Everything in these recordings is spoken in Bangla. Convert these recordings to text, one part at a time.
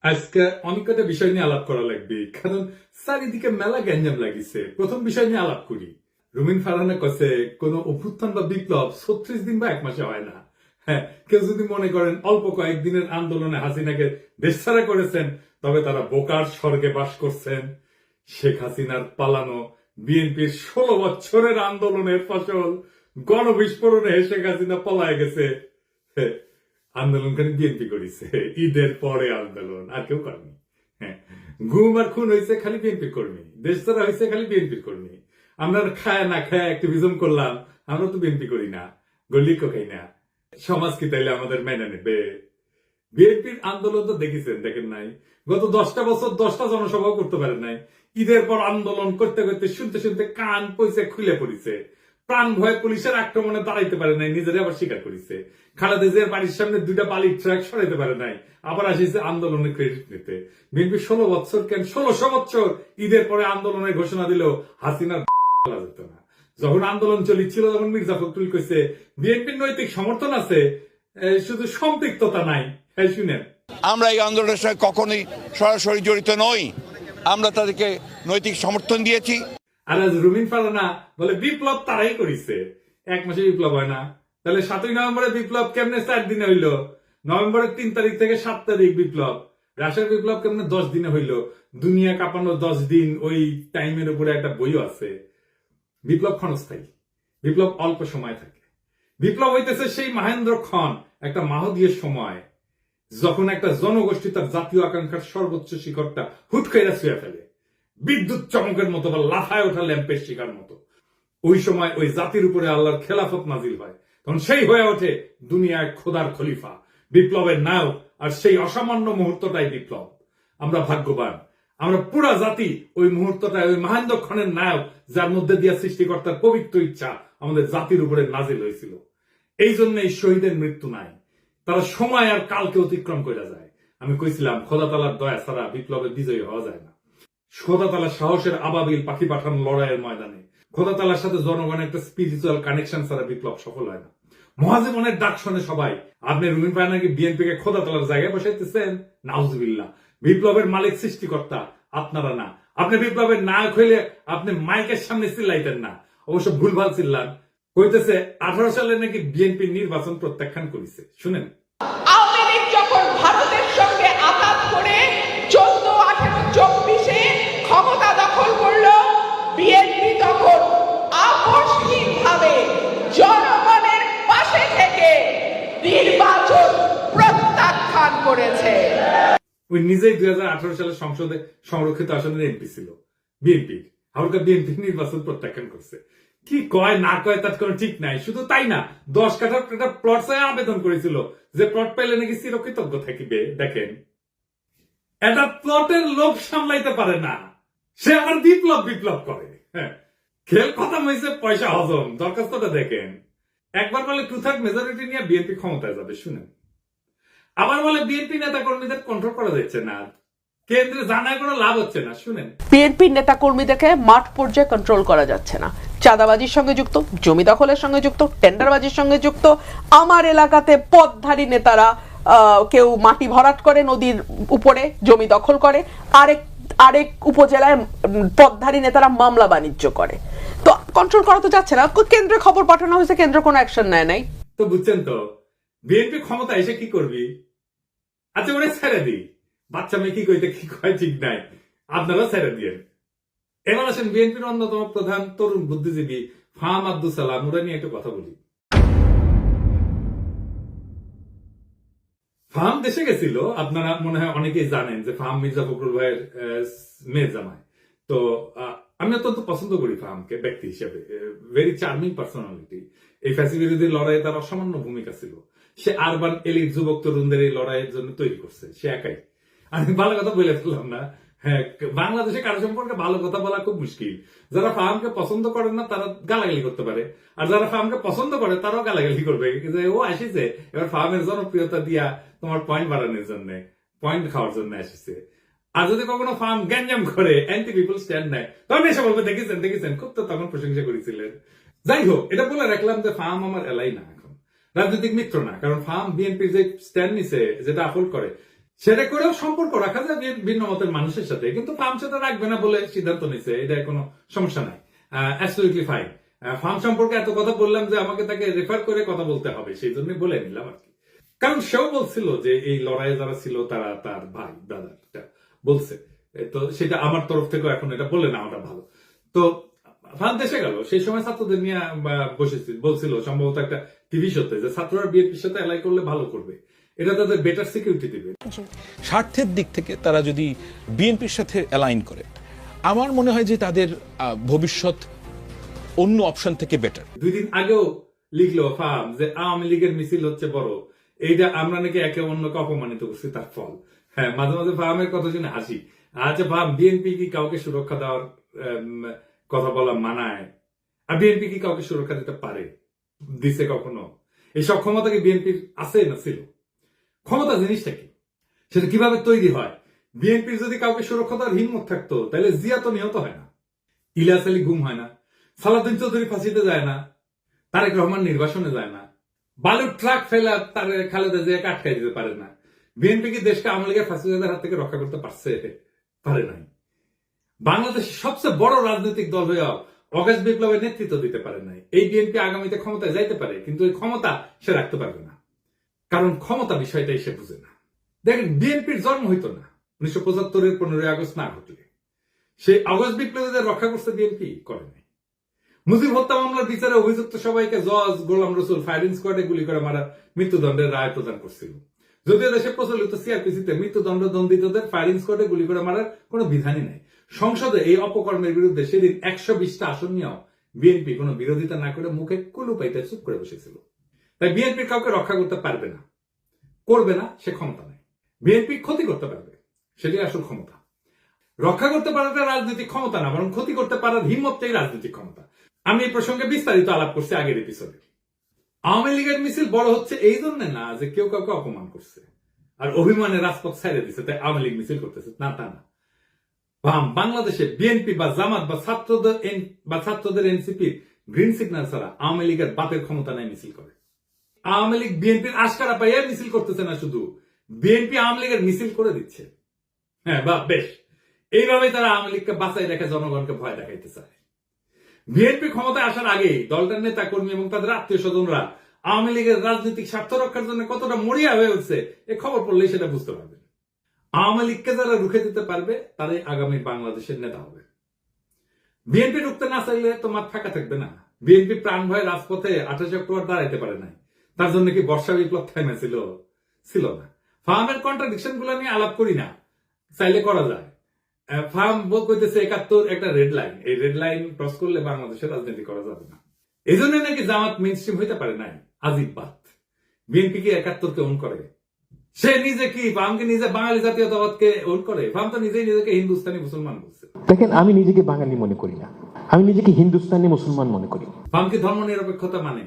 আজকে অনেক কটা বিষয় নিয়ে আলাপ করা লাগবে, কারণ চারিদিকে মেলা গ্যাঞ্জাম লাগিছে। প্রথম বিষয় নিয়ে আলাপ করি। রুমিন ফারহানা কাছে কোন অভ্যুত্থান বা বিপ্লব 36 দিন বা এক মাসে হয় না। হ্যাঁ, কেউ যদি মনে করেন অল্প কয়েকদিনের আন্দোলনে হাসিনাকে দেশছাড়া করেছেন, তবে তারা বোকার স্বর্গে বাস করছেন। শেখ হাসিনার পালানো বিএনপির 16 বছরের আন্দোলনের ফসল গণবিস্ফোরণে শেখ হাসিনা পলায় গেছে। আন্দোলনকারী বিএনপি করেছে, ঈদের পরে আন্দোলন আর কেউ করেনি। হ্যাঁ, গুম আর খুন হয়েছে খালি বিএনপি কর্মী, দেশ ছাড়া হয়েছে খালি বিএনপির কর্মী। আমরা খায় না খায় অ্যাক্টিভিজম করলাম, আমরা তো বিএনপি করি না, গল্লিকও খাই না। সমাজ কি তাইলে আমাদের মেনে নেবে? বিএনপির আন্দোলন তো দেখেছেন, দেখেন নাই? গত 10টা বছর 10টা জনসভাও করতে পারেন নাই। ঈদের পর আন্দোলন করতে করতে শুনতে শুনতে কান পয়সা খুলে পড়েছে। প্রাণ ভয়ে পুলিশের আক্রমণে দাঁড়াইতে পারে নাই, নিজেরা আবার স্বীকার করেছে। খালেদা জিয়ার বাড়ির সামনে 2টা বালির ট্রাক সরাইতে পারে নাই, আবার আসিছে আন্দোলনের ক্রেডিট নিতে। বিএনপি 16 বছর কেন 1600 বছর ঈদের পরে আন্দোলনের ঘোষণা দিল, হাসিনার যেত না। যখন আন্দোলন চলছিল তখন মির্জা ফখরুল কইছে বিএনপির নৈতিক সমর্থন আছে, শুধু সম্পৃক্ততা নাই। হ্যাঁ, শুনেন, আমরা এই আন্দোলনের সঙ্গে কখনোই সরাসরি জড়িত নই, আমরা তাদেরকে নৈতিক সমর্থন দিয়েছি। আর আজ রুমিন ফারহানা বলে বিপ্লব তারাই করেছে, এক মাসে বিপ্লব হয় না। তাহলে 7ই নভেম্বরে বিপ্লব কেমনে 4 দিনে হইল? নভেম্বরের 3 তারিখ থেকে 7 তারিখ বিপ্লব। রাশিয়ার বিপ্লব কেমনে 10 দিনে হইল? দুনিয়া কাঁপানো 10 দিন, ওই টাইমের উপরে একটা বইও আছে। বিপ্লব ক্ষণস্থায়ী, বিপ্লব অল্প সময় থাকে। বিপ্লব হইতেছে সেই মহেন্দ্র ক্ষণ, একটা মাহদীয় সময়, যখন একটা জনগোষ্ঠী তার জাতীয় আকাঙ্ক্ষার সর্বোচ্চ শিখরটা হুট করে ছুঁয়ে ফেলে, বিদ্যুৎ চমকের মতো বা লাফায় ওঠা ল্যাম্পের শিকার মতো। ওই সময় ওই জাতির উপরে আল্লাহর খেলাফত নাজিল হয়, তখন সেই হয়ে ওঠে দুনিয়ায় খোদার খলিফা, বিপ্লবের নায়ক। আর সেই অসামান্য মুহূর্তটাই বিপ্লব। আমরা ভাগ্যবান, আমরা পুরা জাতি ওই মুহূর্তটায় ওই মহেন্দ্র ক্ষণের নায়ক, যার মধ্যে দিয়ে সৃষ্টিকর্তার পবিত্র ইচ্ছা আমাদের জাতির উপরে নাজিল হয়েছিল। এই জন্য এই শহীদের মৃত্যু নাই, তারা সময় আর কালকে অতিক্রম করে যায়। আমি কইছিলাম খোদা তালার দয়া ছাড়া বিপ্লবের বিজয়ী হওয়া যায় না। খোদা তালা সাহসের আবাবিল পাখি পাঠানো লড়াইয়ের ময়দানে, খোদা তালার সাথে জনগণের একটা স্পিরিচুয়াল কানেকশন ছাড়া বিপ্লব সফল হয় না। মহাজীবনের ডাক শোনে সবাই। আপনি রুমিন ফারহানাকে বিএনপি কে খোদা তালার জায়গায় বসাইতেছেন? নাউজুবিল্লাহ। বিপ্লবের মালিক সৃষ্টিকর্তা, আপনারা না। আপনি বিপ্লবের নায়ক হইলে আপনি মাইকের সামনে চিল্লাইতেন না, অবশ্য ভুলভাল চিল্লান। কইতেছে 18 সালে নাকি বিএনপি নির্বাচন প্রত্যাখ্যান করেছে। শুনেন, আওয়ামী লীগ যখন ভারতের সঙ্গে আঘাত করে 14, 18, 24-এ ক্ষমতা দখল করলো, বিএনপি তখন আকস্মিকভাবে জনগণের পাশে থেকে নির্বাচন প্রত্যাখ্যান করেছে। ওই নিজেই 2018 সালে সংসদে সংরক্ষিত আসনের এমপি ছিল বিএনপির, হালকা বিএনপি নির্বাচন প্রত্যাখ্যান করছে। কি কয় না কয় তার কোনো ঠিক নাই। শুধু তাই না, 10 কাঠার একটা প্লট চাই আবেদন করেছিল, যে প্লট পাইলে নাকি চিরকৃতজ্ঞ থাকিবে। দেখেন, এটা প্লটের লোভ সামলাইতে পারে না, সে আবার বিপ্লব বিপ্লব করে। হ্যাঁ, খেল খতম হয়েছে, পয়সা হজম। দরখাস্তটা দেখেন, একবার বলে 2/3 মেজরিটি নিয়ে বিএনপি ক্ষমতায় যাবে। শুনেন, আবার বলে বিএনপি নেতা কর্মীদের কন্ট্রোল করা যাচ্ছে না, কেন্দ্রে জানায় কোনো লাভ হচ্ছে না। শুনেন, বিএনপির নেতা কর্মীদেরকে মাঠ পর্যায়ে কন্ট্রোল করা যাচ্ছে না, চাঁদাবাজির সঙ্গে যুক্ত, জমি দখলের সঙ্গে যুক্ত, টেন্ডারবাজির সঙ্গে যুক্ত। আমার এলাকাতে পদধারী নেতারা কেউ মাটি ভরাট করে নদীর উপরে জমি দখল করে, আরেক উপজেলায় পদধারী নেতারা মামলা বাণিজ্য করে। তো কন্ট্রোল করা তো যাচ্ছে না। কেন্দ্রে খবর পাঠানো হয়েছে, কেন্দ্র কোনো অ্যাকশন নেয় নাই। তো বুঝছেন তো, বিএনপি ক্ষমতা এসে কি করবি? আচ্ছা, ওরা ছেড়ে দিই, বাচ্চা মেয়ে কি কইতে কি কয় ঠিক নাই, আপনারা ছেড়ে দিয়ে। এবার আসেন বিএনপির অন্যতম প্রধান তরুণ বুদ্ধিজীবী ফাহাম আব্দুল সালাম, ওরা নিয়ে একটু কথা বলি। ফাহাম দেশে গেছিল, আপনারা মনে হয় অনেকেই জানেন যে ফাহাম মির্জা ফখরুল ভাইয়ের মেয়ে জামাই। তো আমি অত্যন্ত পছন্দ করি ফাহামকে ব্যক্তি হিসেবে, ভেরি চার্মিং পার্সোনালিটি। এই ফ্যাসি বিরোধী লড়াইয়ে তার অসামান্য ভূমিকা ছিল। সে আরবান এলিট যুবক তরুণদের এই লড়াইয়ের জন্য তৈরি করছে, সে একাই। আমি ভালো কথা বলে ফেললাম না? হ্যাঁ, বাংলাদেশে কারো সম্পর্কে ভালো কথা বলা খুব মুশকিল। যারা ফাহামকে পছন্দ করেন না তারা গালাগালি করতে পারে, আর যারা ফাহামকে পছন্দ করে তারাও গালাগালি করবে যে ও আসিছে এবার ফাহামের জনপ্রিয়তা দিয়া তোমার পয়েন্ট বাড়ানোর জন্য, পয়েন্ট খাওয়ার জন্য আসিছে। আর যদি কখনো ফাহাম গ্যাঞ্জাম করে, অ্যান্টি পিপল স্ট্যান্ড নেয়, তখন এসে বলবে দেখেছেন দেখেছেন, খুব তো তখন প্রশংসা করেছিলেন। যাই হোক, এটা বলে রাখলাম যে ফাহাম আমার এলাই না, এখন রাজনৈতিক মিত্র না। কারণ ফাহাম বিএনপির যে স্ট্যান্ড নিছে, যেটা আপলোড করে, সেটা করেও সম্পর্ক রাখা যায় ভিন্ন মতের মানুষের সাথে, কিন্তু ফার্ম সাথে রাখবে না বলে সিদ্ধান্ত নিছে, এটা কোনো সমস্যা নাই, অ্যাবসলিউটলি ফাইন। ফার্ম সম্পর্কে এত কথা বললাম যে আমাকে তাকে রেফার করে কথা বলতে হবে, সেই জন্যই বলে নিলাম আর কি। কারণ সেও বলছিল যে এই লড়াইয়ে যারা ছিল তারা তার ভাই ব্রাদার বলছে, তো সেটা আমার তরফ থেকেও এখন এটা বলে নেওয়াটা ভালো। তো ফার্ম দেশে গেল, সেই সময় ছাত্রদের নিয়ে বসেছিল, বলছিল সম্ভবত একটা টিভি শোতে যে ছাত্ররা বিএনপির সাথে অ্যালাই করলে ভালো করবে, এটা তাদের বেটার সিকিউরিটি দিবে। স্বার্থের দিক থেকে তারা যদি বিএনপির সাথে অ্যালাইন করে, আমার মনে হয় যে তাদের ভবিষ্যৎ অন্য অপশন থেকে বেটার। 2 দিন আগেও লিখলো ফার্ম যে আওয়ামী লীগের মিছিল হচ্ছে বড়, এইটা আমরা নাকি একে অন্যকে অপমানিত করছি, তার ফল। হ্যাঁ, মাঝে মাঝে ফার্মের কথা শুনে হাসি। আচ্ছা ফার্ম, বিএনপি কি কাউকে সুরক্ষা দেওয়ার কথা বলা মানায়? আর বিএনপি কি কাউকে সুরক্ষা দিতে পারে? দিছে কখনো? এই সব ক্ষমতা কি বিএনপির আছে না ছিল? ক্ষমতা জিনিসটা কি, সেটা কিভাবে তৈরি হয়? বিএনপির যদি কাউকে সুরক্ষা দেওয়ার হিম্মত থাকতো তাহলে জিয়া তো নিহত হয় না, ইলিয়াস আলী গুম হয় না, সালাউদ্দিন চৌধুরী ফাঁসিতে যায় না, তারেক রহমান নির্বাসনে যায় না, বালুর ট্রাক ফেলা তার খালেদা জিয়াকে আটকাই দিতে পারে না। বিএনপি কি দেশকে আওয়ামী লীগের ফাঁসিবাদের হাত থেকে রক্ষা করতে পারছে? পারে নাই। বাংলাদেশের সবচেয়ে বড় রাজনৈতিক দল হয়েও অগাস্ট বিপ্লবের নেতৃত্ব দিতে পারে নাই। এই বিএনপি আগামীতে ক্ষমতায় যাইতে পারে, কিন্তু এই ক্ষমতা সে রাখতে পারবে না, কারণ ক্ষমতা বিষয়টাই সে বুঝে না। দেখেন, বিএনপির জন্ম হইতো না 1975-এর 15ই আগস্ট না ঘটলে। সেই অগাস্ট বিপ্লবীদের রক্ষা করতে বিএনপি করে নাই। মুজিব হত্যা মামলার বিচারে অভিযুক্ত সবাইকে জজ গোলাম রসুল ফায়ারিং স্কোয়াডে গুলি করে মারার মৃত্যুদণ্ডের রায় প্রদান করছিল। যদিও দেশে প্রচলিত সিআরপিসিতে মৃত্যুদণ্ড দণ্ডিতদের ফায়ারিং স্কোয়াডে গুলি করে মারার কোনো বিধানই নাই। সংসদে এই অপকর্মের বিরুদ্ধে সেদিন 120টা আসন নিয়েও বিএনপি কোনো বিরোধিতা না করে মুখে কুলু পাইতে চুপ করে বসেছিল। তাই বিএনপি কাউকে রক্ষা করতে পারবে না, করবে না, সে ক্ষমতা নেই। বিএনপি ক্ষতি করতে পারবে, সেটাই আসল ক্ষমতা। রক্ষা করতে পারাটা রাজনৈতিক ক্ষমতা না, বরং ক্ষতি করতে পারার হিম্মতটাই রাজনৈতিক ক্ষমতা। আমি এই প্রসঙ্গে বিস্তারিত আলাপ করছি আগের এপিসোডে। আওয়ামী লীগের মিছিল বড় হচ্ছে এই জন্য না যে কেউ কাউকে অপমান করছে আর অভিমানে রাজপথ ছেড়ে দিচ্ছে তাই আওয়ামী লীগ মিছিল করতেছে, না তা না। বাংলাদেশে বিএনপি বা জামাত বা ছাত্রদের এনসিপি গ্রিন সিগন্যাল ছাড়া আওয়ামী লীগের বাপের ক্ষমতা নাই মিছিল করে। আওয়ামী লীগ বিএনপির আশকারা পাইয়া মিছিল করতেছে না, শুধু বিএনপি আওয়ামী লীগের মিছিল করে দিচ্ছে। হ্যাঁ বা বেশ, এইভাবে তারা আওয়ামী লীগকে বাঁচাই রেখে জনগণকে ভয় দেখাইতে চায়। বিএনপি ক্ষমতায় আসার আগেই দলটার নেতা কর্মী এবং তাদের আত্মীয় স্বজনরা আওয়ামী লীগের রাজনৈতিক স্বার্থ রক্ষার জন্য কতটা মরিয়া হয়ে উঠছে এ খবর পড়লেই সেটা বুঝতে পারবেন। আওয়ামী লীগকে যারা রুখে দিতে পারবে তারাই আগামী বাংলাদেশের নেতা হবে। বিএনপি রুখতে না চাইলে তো মাঠ ফাঁকা থাকবে না। বিএনপি প্রাণ ভয়ে রাজপথে 28 অক্টোবর দাঁড়াইতে পারে নাই, তার জন্য কি বর্ষা বিপ্লব থামেছিল? ছিল না। ফার্মের কন্ট্রাডিকশন গুলো নিয়ে আলাপ করি না, চাইলে করা যায়। ফার্ম কইতেছে 71 একটা রেড লাইন, এই রেড লাইন ক্রস করলে বাংলাদেশের রাজনীতি করা যাবে না। এই জন্য নাকি জামাত মেইনস্ট্রিম হইতে পারে নাই। আজিব বাত। বিএনপি কি 71-কে ওন করে? সে নিজে কি ফার্মকে নিজে বাঙালি জাতীয়তাবাদকে ওন করে? ফার্ম তো নিজেই নিজেকে হিন্দুস্তানি মুসলমান বলছে। দেখেন, আমি নিজেকে বাঙালি মনে করি না, আমি নিজেকে হিন্দুস্তানি মুসলমান মনে করি। ফার্ম কি ধর্ম নিরপেক্ষতা মানে?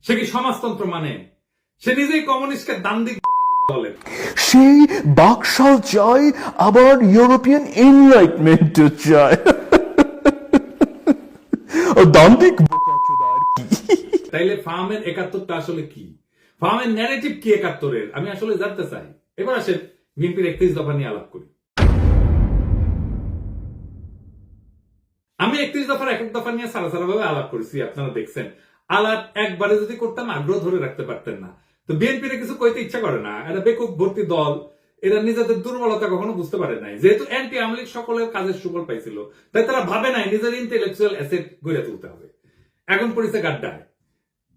সে কি সমাজতন্ত্র মানে? সে নিজেই কমিউনিস্টকে দান্দিক বলে। সেই বাকশাল চায়, আবার ইউরোপিয়ান এনলাইটমেন্ট চায়। দান্দিক বোকাচোদা আর কি। তাইলে ফার্মের 71টা আসলে কি? ফার্মের ন্যারেটিভ কি 71-এর? আমি আসলে জানতে চাই। এবার আসেন বিএনপির 31 দফা নিয়ে আলাপ করি। আমি 31 দফার এক এক দফা নিয়ে সারা সারা ভাবে আলাপ করেছি, আপনারা দেখছেন। আলাপ একবারে যদি করতাম আগ্রহ ধরে রাখতে পারতেন না। তো বিএনপির কিছু কইতে ইচ্ছা করে না, এটা বেকুব ভর্তি দল, এরা নিজেদের দুর্বলতা কখনো বুঝতে পারে নাই। যেহেতু অ্যান্টি আওয়ামী লীগ সকলের কাজের সুফল পাইছিল, তাই তারা ভাবে নাই নিজের ইন্টেলেকচুয়াল অ্যাসেট গড়ে তুলতে হবে। এখন পরিচয় গাড্ডায়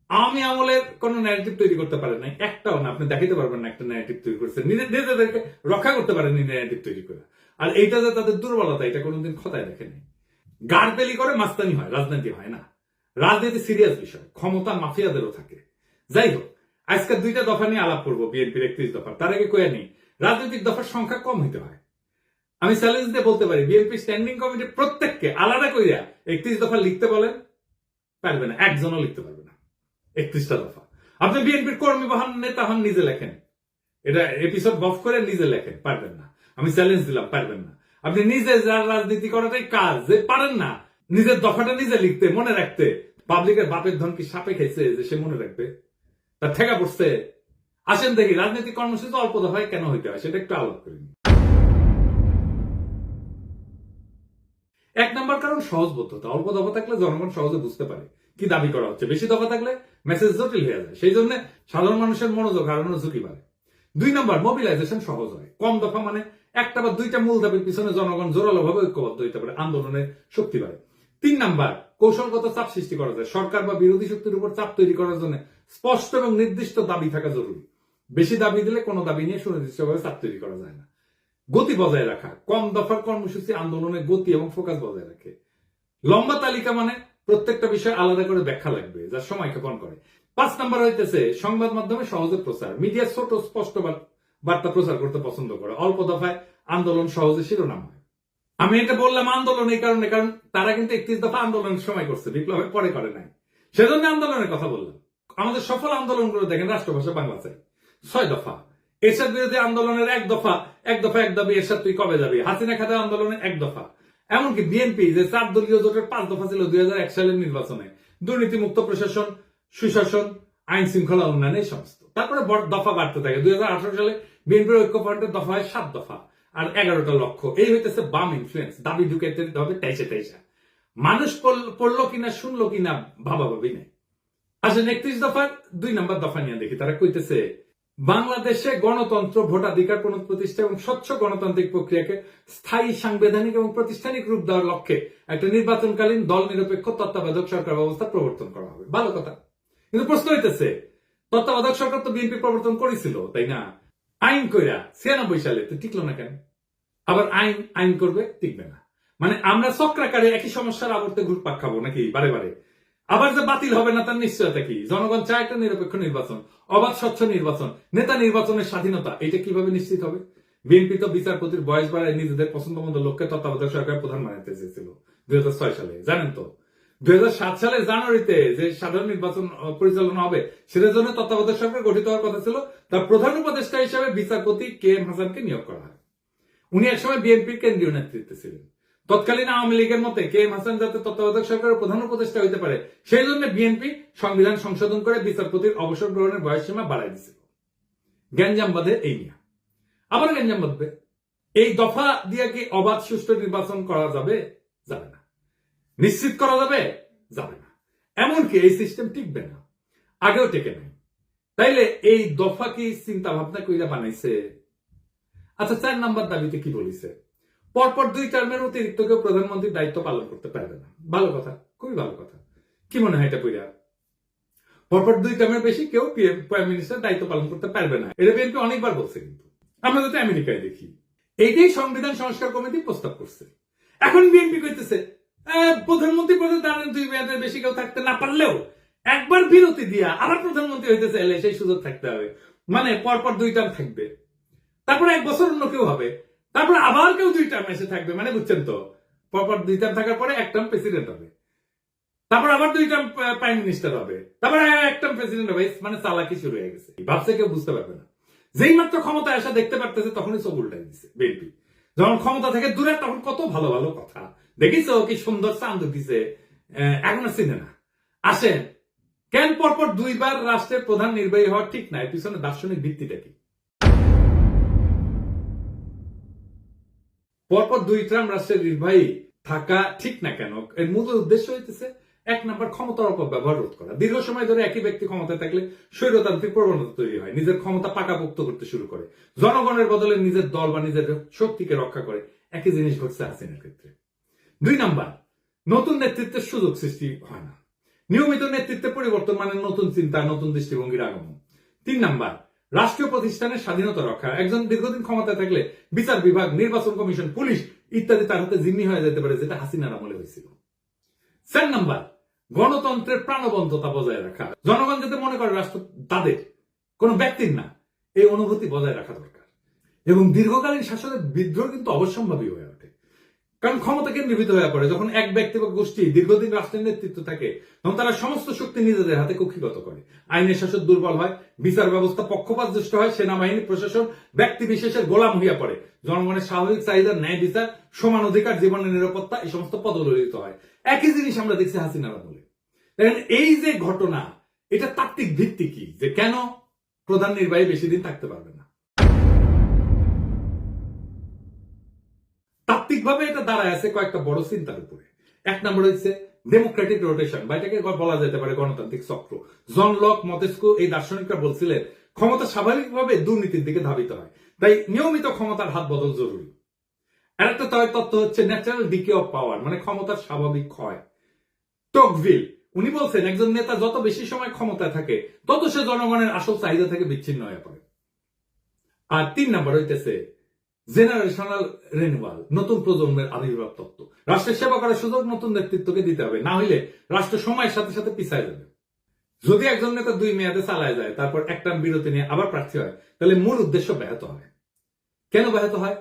আওয়ামী আমলের কোন ন্যারেটিভ তৈরি করতে পারে নাই, একটাও না। আপনি দেখাতে পারবেন না একটা ন্যারেটিভ তৈরি করছে, নিজেদেরকে রক্ষা করতে পারেনি ন্যারেটিভ তৈরি করে। আর এইটা যে তাদের দুর্বলতা, এটা কোনোদিন খতায় দেখেনি। গারপেলি করে মাস্তানি হয়, রাজনীতি হয় না। রাজনীতি সিরিয়াস বিষয়, ক্ষমতা মাফিয়াদেরও থাকে। যাই হোক, আজকে 2টা দফা নিয়ে আলাপ করবো বিএনপির 31 দফা। তার আগে কয়ে নি, রাজনৈতিক দফার সংখ্যা কম হইতে হয়। আমি চ্যালেঞ্জ দিয়ে বলতে পারি, বিএনপি স্ট্যান্ডিং কমিটির প্রত্যেককে আলাদা কইরা 31 দফা লিখতে বলেন, পারবে না, একজনও লিখতে পারবে না 31টা দফা। আপনি বিএনপির কর্মী হন, নেতা হন, নিজে লেখেন, এটা এপিসোড বফ করে নিজে লেখেন, পারবেন না। আমি চ্যালেঞ্জ দিলাম, পারবেন না। আপনি নিজে যার রাজনীতি করাটাই কাজ, যে পারেন না নিজের দফাটা নিজে লিখতে, মনে রাখতে। পাবলিকের বাপের ধন কি সাপে খেয়েছে যে সে মনে রাখবে? তার ঠেকা পড়ছে। আসেন দেখি রাজনৈতিক কর্মসূচি অল্প দফায় কেন হইতে হয় সেটা একটু আলাপ করি। এক নম্বর কারণ সহজবোধ্যতা। অল্প দফা থাকলে জনগণ সহজে বুঝতে পারে কি দাবি করা হচ্ছে। বেশি দফা থাকলে মেসেজ জটিল হয়ে যায়, সেই জন্য সাধারণ মানুষের মনোযোগ হারানোর ঝুঁকি বাড়ে। 2 নম্বর, মোবিলাইজেশন সহজ হয়। কম দফা মানে একটা বা দুইটা মূল দাবির পিছনে জনগণ জোরালো ভাবে ঐক্যবদ্ধ হইতে পারে, আন্দোলনের শক্তি বাড়ে। 3 নম্বর, কৌশলগত চাপ সৃষ্টি করা যায়। সরকার বা বিরোধী শক্তির উপর চাপ তৈরি করার জন্য স্পষ্ট এবং নির্দিষ্ট দাবি থাকা জরুরি। বেশি দাবি দিলে কোনো দাবি নিয়ে সুনির্দিষ্টভাবে চাপ তৈরি করা যায় না। গতি বজায় রাখা। কম দফার কর্মসূচি আন্দোলনের গতি এবং ফোকাস বজায় রাখে। লম্বা তালিকা মানে প্রত্যেকটা বিষয় আলাদা করে ব্যাখ্যা লাগবে, যা সময় ক্ষেপণ করে। 5 নম্বর হইতেছে সংবাদ মাধ্যমে সহজে প্রচার। মিডিয়া ছোট স্পষ্ট বার্তা প্রচার করতে পছন্দ করে। অল্প দফায় আন্দোলন সহজে শিরোনাম হয়। আমি এটা বললাম আন্দোলন এই কারণে, কারণ তারা কিন্তু 31 দফা আন্দোলনের সময় করছে, বিপ্লবের পরে করে নাই। সেজন্য আন্দোলনের কথা বললাম। আমাদের সফল আন্দোলনগুলো দেখেন, রাষ্ট্রভাষা বাংলা চাই। 6 দফা। এরশাদ বিরোধী আন্দোলনের 1 দফা, 1 দফা 1 দাবি, এরশাদ তুই কবে যাবি। হাসিনা খাদা আন্দোলনের 1 দফা। এমনকি বিএনপি যে 4 দলীয় জোটের 5 দফা ছিল 2001 সালের নির্বাচনে, দুর্নীতিমুক্ত প্রশাসন, সুশাসন, আইন শৃঙ্খলা উন্নয়ন, এই সমস্ত। তারপরে দফা বাড়তে থাকে। 2018 সালে বিএনপির ঐক্যফ্রন্টের দফা হয় 7 দফা আর 11টা লক্ষ্য। এই হইতেছে বাম ইনফ্লুয়েন্স। দাবি ঢুকাইতে হবে 23 মানুষ পড়লো কিনা শুনলো কিনা ভাবাভাবি নেই। আসেন 31 দফার 2 নম্বর দফা নিয়ে দেখি। তারা কইতেছে বাংলাদেশে গণতন্ত্র, ভোটাধিকার পুনঃপ্রতিষ্ঠা এবং স্বচ্ছ গণতান্ত্রিক প্রক্রিয়াকে স্থায়ী, সাংবিধানিক এবং প্রাতিষ্ঠানিক রূপ দেওয়ার লক্ষ্যে একটা নির্বাচনকালীন দল নিরপেক্ষ তত্ত্বাবধায়ক সরকার ব্যবস্থা প্রবর্তন করা হবে। ভালো কথা, কিন্তু প্রশ্ন হইতেছে তত্ত্বাবধায়ক সরকার তো বিএনপি প্রবর্তন করেছিল, তাই না? আইন কইরা 96 সালে তো টিকলো না কেন? আবার আইন করবে, টিকবে না। মানে আমরা চক্রাকারে একই সমস্যার আবর্তে ঘুরপাক খাবো নাকি বারে বারে? আবার যে বাতিল হবে না তার নিশ্চয়তা কি? জনগণ চায় একটা নিরপেক্ষ নির্বাচন, অবাধ স্বচ্ছ নির্বাচন, নেতা নির্বাচনের স্বাধীনতা। এটা কিভাবে নিশ্চিত হবে? বিএনপি তো বিচারপতির বয়স বাড়ায় নিজেদের পছন্দ মতো লোককে তত্ত্বাবধায়ক সরকার প্রধান বানাতে চেয়েছিল 2006 সালে, জানেন তো? 2007 সালের জানুয়ারিতে যে সাধারণ নির্বাচন পরিচালনা হবে সেটার জন্য তত্ত্বাবধায়ক সরকার গঠিত হওয়ার কথা ছিল। তার প্রধান উপদেষ্টা হিসেবে বিচারপতি KM হাসানকে নিয়োগ করা হয়। উনি একসময় বিএনপির কেন্দ্রীয় নেতৃত্বে ছিলেন। তৎকালীন আওয়ামী লীগের মতে KM হাসান যাতে তত্ত্বাবধায়ক সরকারের প্রধান উপদেষ্টা হইতে পারে, সেই জন্য বিএনপি সংবিধান সংশোধন করে বিচারপতির অবসর গ্রহণের বয়সসীমা বাড়াই দিয়েছিল। গ্যাঞ্জাম বাঁধে এই নিয়ে, আবার গ্যাঞ্জাম বাঁধবে। এই দফা দিয়ে কি অবাধ সুষ্ঠু নির্বাচন করা যাবে? যাবে না। নিশ্চিত করা যাবে? যাবে না। এমনকি এই সিস্টেম টিকবে না, আগেও টেকে নাই। তাইলে এই দফা কি চিন্তা ভাবনা কইরা বানাইছে? আচ্ছা, 4 নম্বর দাবিতে কি বলিছে? পরপর 2 টার্মের অতিরিক্ত কেউ প্রধানমন্ত্রীর দায়িত্ব পালন করতে পারবে না। ভালো কথা, খুবই ভালো কথা। কি মনে হয় এটা কইরা? পরপর 2 টার্মের বেশি কেউ প্রাইম মিনিস্টার দায়িত্ব পালন করতে পারবে না। এটা বিএনপি অনেকবার বলছে, কিন্তু আমরা যাতে আমেরিকায় দেখি এইটাই সংবিধান সংস্কার কমিটি প্রস্তাব করছে। এখন বিএনপি কইতেছে প্রধানমন্ত্রী পদে দাঁড়ান 2 মেয়াদের বেশি কেউ থাকতে না পারলেও একবার বিরতি দিয়া আবার প্রধানমন্ত্রী হইতে চাইলে সেই সুযোগ থাকতে হবে। মানে পরপর 2 টার্ম থাকবে, তারপরে 1 বছর অন্য কেউ হবে, তারপরে আবার কেউ 2 টার্ম এসে থাকবে। মানে বুঝছেন তো, পরপর 2 টার্ম থাকার পরে 1 টার্ম প্রেসিডেন্ট হবে, তারপর আবার 2 টার্ম প্রাইম মিনিস্টার হবে, তারপরে 1 টার্ম প্রেসিডেন্ট হবে। মানে চালাকি শুরু হয়ে গেছে। ভাবছে কেউ বুঝতে পারবে না। যেই মাত্র ক্ষমতায় আসা দেখতে পারতেছে তখনই চোখ উল্টাই দিচ্ছে বিএনপি। যখন ক্ষমতা থেকে দূরে তখন কত ভালো ভালো কথা দেখিছো, কি সুন্দর চাঁদ দিছে, এখন আর চিনে না। আসেন, কেন পরপর 2 বার রাষ্ট্রের প্রধান নির্বাহী হওয়া ঠিক না? এর পিছনে দার্শনিক ভিত্তিটা কি? পরপর 2 টার্ম রাষ্ট্রের নির্বাহী থাকা ঠিক না কেন? এর মূল উদ্দেশ্য হইতেছে 1 নম্বর, ক্ষমতার অপব্যবহার রোধ করা। দীর্ঘ সময় ধরে একই ব্যক্তি ক্ষমতায় থাকলে স্বৈরতান্ত্রিক প্রবণতা তৈরি হয়, নিজের ক্ষমতা পাকাপোক্ত করতে শুরু করে, জনগণের বদলে নিজের দল বা নিজের শক্তিকে রক্ষা করে। একই জিনিস ঘটছে হাসিনার ক্ষেত্রে। 2 নম্বর, নতুন নেতৃত্বের সুযোগ সৃষ্টি হয় না। নিয়মিত নেতৃত্বে পরিবর্তন মানে নতুন চিন্তা, নতুন দৃষ্টিভঙ্গির আগমন। 3 নম্বর, রাষ্ট্রীয় প্রতিষ্ঠানের স্বাধীনতা রক্ষা। একজন দীর্ঘদিন ক্ষমতায় থাকলে বিচার বিভাগ, নির্বাচন কমিশন, পুলিশ ইত্যাদি তার হাতে জিম্মি হয়ে যেতে পারে, যেটা হাসিনার আমলে হয়েছিল। 4 নম্বর, গণতন্ত্রের প্রাণবন্ততা বজায় রাখা। জনগণ যাতে মনে করে রাষ্ট্র তাদের, কোন ব্যক্তির না, এই অনুভূতি বজায় রাখা দরকার। এবং দীর্ঘকালীন শাসনের বিদ্রোহ কিন্তু অবশ্যম্ভাবী হয়ে ওঠে, কারণ ক্ষমতা কেন্দ্রীভূত হয়ে পড়ে। যখন এক ব্যক্তি বা গোষ্ঠী দীর্ঘদিন রাষ্ট্রের নেতৃত্ব থাকে তখন তারা সমস্ত শক্তি নিজেদের হাতে কক্ষিগত করে। আইনের শাসন দুর্বল হয়, বিচার ব্যবস্থা পক্ষপাতদুষ্ট হয়, সেনাবাহিনী প্রশাসন ব্যক্তি বিশেষের গোলাম হইয়া পড়ে, জনগণের স্বাভাবিক চাহিদা, ন্যায় বিচার, সমান অধিকার, জীবনের নিরাপত্তা এই সমস্ত পদদলিত হয়। একই জিনিস আমরা দেখছি হাসিনার আমলে। দেখেন, এই যে ঘটনা, এটা তাত্ত্বিক ভিত্তি কি, যে কেন প্রধান নির্বাহী বেশি দিন থাকতে পারবে না। তাত্ত্বিকভাবে এটা দাঁড়ায় আছে কয়েকটা বড় চিন্তার উপরে। এক নম্বর হচ্ছে ডেমোক্রেটিক রোটেশন, বা এটাকে বলা যেতে পারে গণতান্ত্রিক চক্র। জন লক, মন্তেস্কু এই দার্শনিকরা বলছিলেন ক্ষমতা স্বাভাবিকভাবে দুর্নীতির দিকে ধাবিত হয়, তাই নিয়মিত ক্ষমতার হাত বদল জরুরি। আরেকটা তত্ত্ব হচ্ছে ন্যাচারাল ডিকে অফ পাওয়ার, মানে ক্ষমতার স্বাভাবিক ক্ষয়। টকভিল উনি বলছেন একজন নেতা যত বেশি সময় ক্ষমতায় থাকে তত সে জনগণের আসল চাহিদা থেকে বিচ্ছিন্ন হয়ে পড়ে। আর 3 নম্বর হইতেছে জেনারেশনাল রিনিউয়াল, নতুন প্রজন্মের আবির্ভাব তত্ত্ব। রাষ্ট্রের সেবা করার সুযোগ নতুন নেতৃত্বকে দিতে হবে, না হইলে রাষ্ট্র সময়ের সাথে সাথে পিছায় যাবে। যদি একজন নেতা 2 মেয়াদে চালায় যায়, তারপর একটা বিরতি নিয়ে আবার প্রার্থী হয়, তাহলে মূল উদ্দেশ্য ব্যাহত হয়। কেন ব্যাহত হয়?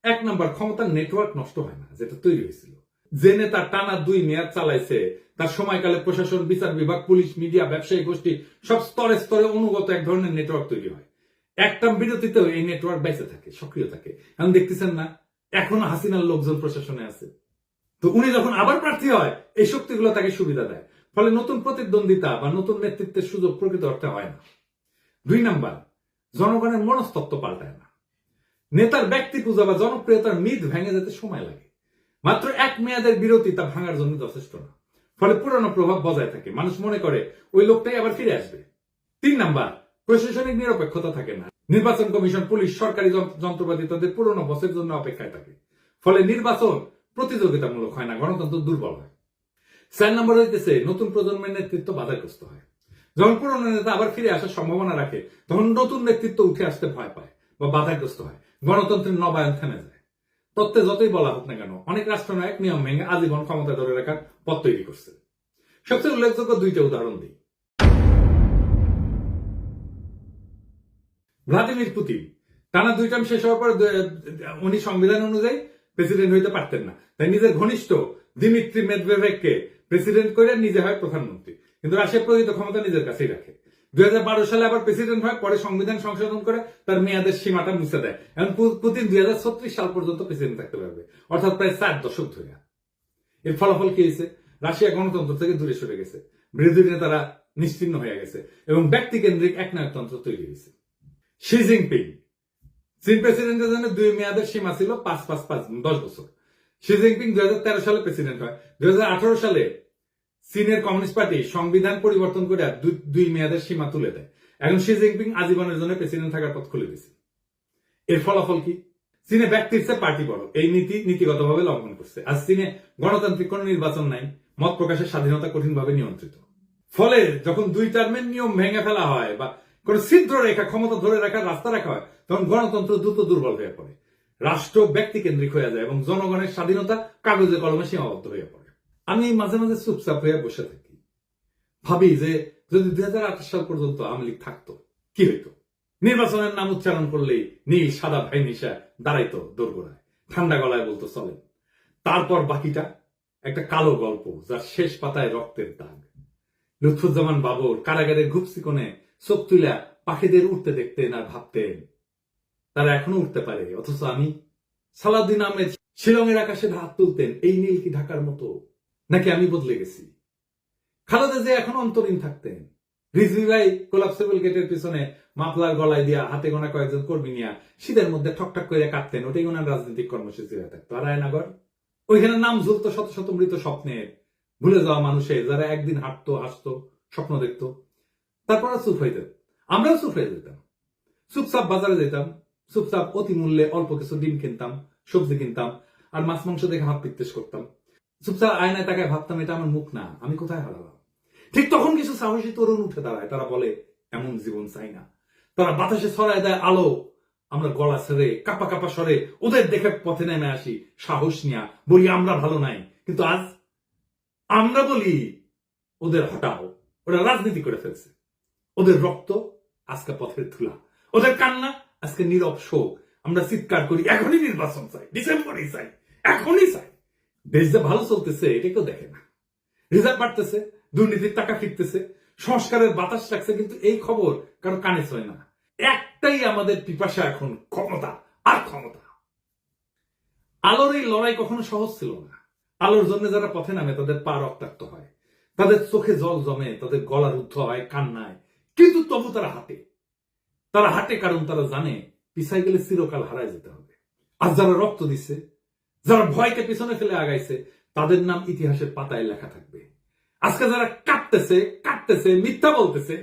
1 নম্বর, ক্ষমতার নেটওয়ার্ক নষ্ট হয় না, যেটা তৈরি হয়েছিল। যে নেতা টানা 2 মেয়াদ চালাইছে তার সময়কালে প্রশাসন, বিচার বিভাগ, পুলিশ, মিডিয়া, ব্যবসায়ী গোষ্ঠী সব স্তরে স্তরে অনুগত এক ধরনের নেটওয়ার্ক তৈরি হয়। একটা বিরতিতেও এই নেটওয়ার্ক বেঁচে থাকে, সক্রিয় থাকে। এখন দেখতেছেন না, এখনো হাসিনার লোকজন প্রশাসনে আছে। তো উনি যখন আবার প্রার্থী হয়, এই শক্তিগুলো তাকে সুবিধা দেয়, ফলে নতুন প্রতিদ্বন্দ্বিতা বা নতুন নেতৃত্বের সুযোগ প্রকৃত অর্থে হয় না। 2 নম্বর, জনগণের মনস্তত্ত্ব পাল্টায় না। নেতার ব্যক্তি পূজা বা জনপ্রিয়তার মিথ ভেঙে যেতে সময় লাগে। মাত্র 1 মেয়াদের বিরতি তা ভাঙার জন্য যথেষ্ট না, ফলে পুরনো প্রভাব বজায় থাকে। মানুষ মনে করে ওই লোকটাই আবার ফিরে আসবে। 3 নম্বর, প্রশাসনিক নিরপেক্ষতা থাকে না। নির্বাচন কমিশন, পুলিশ, সরকারি যন্ত্রপাতি তাদের পুরনো বসের জন্য অপেক্ষায় থাকে, ফলে নির্বাচন প্রতিযোগিতামূলক হয় না, গণতন্ত্র দুর্বল হয়। 4 নম্বর হইতেছে নতুন প্রজন্মের নেতৃত্ব বাধাগ্রস্ত হয়। যখন পুরনো নেতা আবার ফিরে আসার সম্ভাবনা রাখে, তখন নতুন নেতৃত্ব উঠে আসতে ভয় পায় বা বাধাগ্রস্ত হয়, গণতন্ত্রের নবায়ন থেমে যায়। তত্ত্বে যতই বলা হোক না কেন, অনেক রাষ্ট্রনায়ক নিয়ম ভেঙে আজীবন ক্ষমতা ধরে রাখার পথ তৈরি করছে। সবচেয়ে উল্লেখযোগ্য 2টা উদাহরণ দিই। ভ্লাদিমির পুতিন টানা 2 টার্ম শেষ হওয়ার পর উনি সংবিধান অনুযায়ী প্রেসিডেন্ট হইতে পারতেন না, তাই নিজের ঘনিষ্ঠ দিমিত্রি মেদভেদেভকে প্রেসিডেন্ট করে নিজে হয় প্রধানমন্ত্রী, কিন্তু রাশিয়া প্রকৃত ক্ষমতা নিজের কাছেই রাখে। 2012 সালে আবার প্রেসিডেন্ট হয়, পরে সংবিধান সংশোধন করে তার মেয়াদের সীমাটা মুছে দেয়। এখন পুতিন 2036 সাল পর্যন্ত প্রেসিডেন্ট থাকতে পারবে, অর্থাৎ প্রায় 4 দশক ধরে। এর ফলাফল কি হয়েছে? রাশিয়া গণতন্ত্র থেকে দূরে সরে গেছে, বিরোধী নেতারা নিশ্চিহ্ন হয়ে গেছে এবং ব্যক্তিকেন্দ্রিক একনায়কতন্ত্র তৈরি হয়েছে। শি জিনপিং, চীন প্রেসিডেন্টের জন্য 2 মেয়াদের সীমা ছিল 5-5-5 10 বছর। শি জিনপিং 2013 সালে প্রেসিডেন্ট হয়। 2018 সালে চীনের কমিউনিস্ট পার্টি সংবিধান পরিবর্তন করে 2 মেয়াদের সীমা তুলে দেয়। এখন শি জিনপিং আজীবনের জন্য প্রেসিডেন্ট থাকার পথ খুলে দিয়েছে। এর ফলাফল কি? চীনে ব্যক্তির চেয়ে পার্টি বড়, এই নীতিগতভাবে লঙ্ঘন করছে। আজ চীনে গণতান্ত্রিক কোন নির্বাচন নাই, মত প্রকাশের স্বাধীনতা কঠিনভাবে নিয়ন্ত্রিত। ফলে যখন 2 টার্মের নিয়ম ভেঙে ফেলা হয় বা কোন ছিদ্র রেখা ক্ষমতা ধরে রাখার রাস্তা রাখা হয়, তখন গণতন্ত্র দ্রুত দুর্বল হয়ে পড়ে, রাষ্ট্র ব্যক্তি কেন্দ্রিক হয়ে যায় এবং জনগণের স্বাধীনতা কাগজে কলমে সীমাবদ্ধ হয়ে পড়ে। আমি মাঝে মাঝে চুপচাপ হয়ে বসে থাকি, ভাবি যে যদি 2028 সাল পর্যন্ত আওয়ামী লীগ থাকতো কি হইতো। নির্বাচনের নাম উচ্চারণ করলেই নীল সাদা ভাই নিশা দাঁড়াইতো দোরগোড়ায়, ঠান্ডা গলায় বলতো চলেন। তারপর বাকিটা একটা কালো গল্প, যার শেষ পাতায় রক্তের দাগ। লুৎফুজ্জামান বাবর কারাগারের ঘুপসি কোণে চোখ তুলা পাখিদের উঠতে দেখতেন আর ভাবতেন তারা এখনো উঠতে পারে, অথচ আমি। সালাউদ্দিন আহমেদ শিলংয়ের আকাশে হাত তুলতেন, এই নীল কি ঢাকার মতো, নাকি আমি বদলে গেছি। খালেদা জিয়া এখন অন্তরীণ থাকতেন। রিজভী ভাই কোলাপসেবল গেটের পিছনে মাফলার গলায় দিয়া হাতে গোনা কয়েকজন কর্মী নিয়ে শীতের মধ্যে ঠকঠক করে কাটতেন, ওটাই ওনার রাজনৈতিক কর্মসূচি হয়ে থাকতো। আর আয়নাগর, ওইখানে নাম ঝুলতো শত শত মৃত স্বপ্নের, ভুলে যাওয়া মানুষের, যারা একদিন হাঁটতো, হাসতো, স্বপ্ন দেখতো, তারপর চুপ হয়ে যেত। আমরাও চুপ হয়ে যেতাম, চুপচাপ বাজারে যেতাম, চুপচাপ অতি মূল্যে অল্প কিছু ডিম কিনতাম, সবজি কিনতাম, আর মাছ মাংস দেখে হাত পিত্তেশ করতাম। চুপচাপ আয়নায় তাকায় ভাবতাম এটা আমার মুখ না, আমি কোথায় হারালাম। ঠিক তখন কিছু সাহসী তরুণ উঠে দাঁড়ায়, তারা বলে এমন জীবন চাই না। তারা বাতাসে ছড়ায় দেয় আলো, আমরা গলা ছেড়ে কাপা কাপা স্বরে ওদের দেখে পথে নেমে আসি, সাহস নিয়া বলি আমরা ভালো নাই। কিন্তু আজ আমরা বলি ওদের হটাও, ওরা রাজনীতি করে ফেলছে। ওদের রক্ত আজকে পথের ধুলা, ওদের কান্না আজকে নীরব শোক। আমরা চিৎকার করি এখনই নির্বাচন চাই, ডিসেম্বরই চাই, এখনই চাই। দেশ যে ভালো চলতেছে এটা কেউ দেখে না। রিজার্ভ বাড়তেছে, দুর্নীতির টাকা ফিরতেছে, সংস্কারের বাতাস লাগছে, কিন্তু এই খবর কারো কানে ছয় না। একটাই আমাদের পিপাসা এখন, ক্ষমতা আর ক্ষমতা। আলোর এই লড়াই কখনো সহজ ছিল না। আলোর জন্য যারা পথে নামে তাদের পা রক্তাক্ত হয়, তাদের চোখে জল জমে, তাদের গলা রুদ্ধ হয় কান্নায়, কিন্তু তবু তারা হাঁটে। তারা হাঁটে কারণ তারা জানে পিছাই গেলে চিরকাল হারায় যেতে হবে। আর যারা রক্ত দিচ্ছে, যারা ভয়কে পিছনে ফেলে আগাইছে, তাদের নাম ইতিহাসের পাতায় লেখা থাকবে। আজকে যারা কাটতেছে মিথ্যা বলতেছে,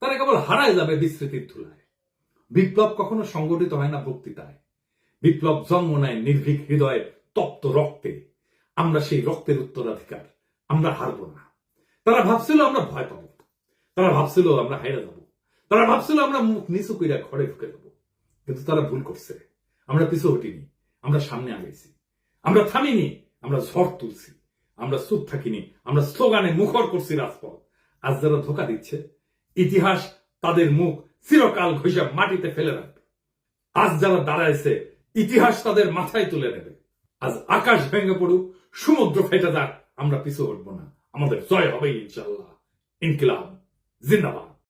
তারা কেবল হারায় যাবে বিস্মৃতির ধুলায়। বিপ্লব কখনো সংগঠিত হয় না বক্তৃতায়, বিপ্লব জন্ম নেয় নির্ভীক হৃদয়ের তপ্ত রক্তে। আমরা সেই রক্তের উত্তরাধিকার, আমরা হারবো না। তারা ভাবছিল আমরা ভয় পাবো, তারা ভাবছিল আমরা হাইরা যাবো, তারা ভাবছিল আমরা মুখ নিচু কইরা ঘরে ঢুকে যাবো, কিন্তু তারা ভুল করছে। আমরা পিছু হটিনি, আমরা সামনে আগাইছি, আমরা থামিনি, আমরা ঝড় তুলছি, আমরা চুপ থাকিনি, আমরা স্লোগানে মুখর করছি রাজপথ। আজ যারা ধোকা দিচ্ছে, ইতিহাস তাদের মুখ চিরকাল ঘষে মাটিতে ফেলে রাখবে। আজ যারা দাঁড়াইছে, ইতিহাস তাদের মাথায় তুলে নেবে। আজ আকাশ ভেঙে পড়ুক, সমুদ্র ফেটে যাক, আমরা পিছু হটবো না। আমাদের জয় হবে ইনশাআল্লাহ। ইনকিলাব জিন্দাবাদ।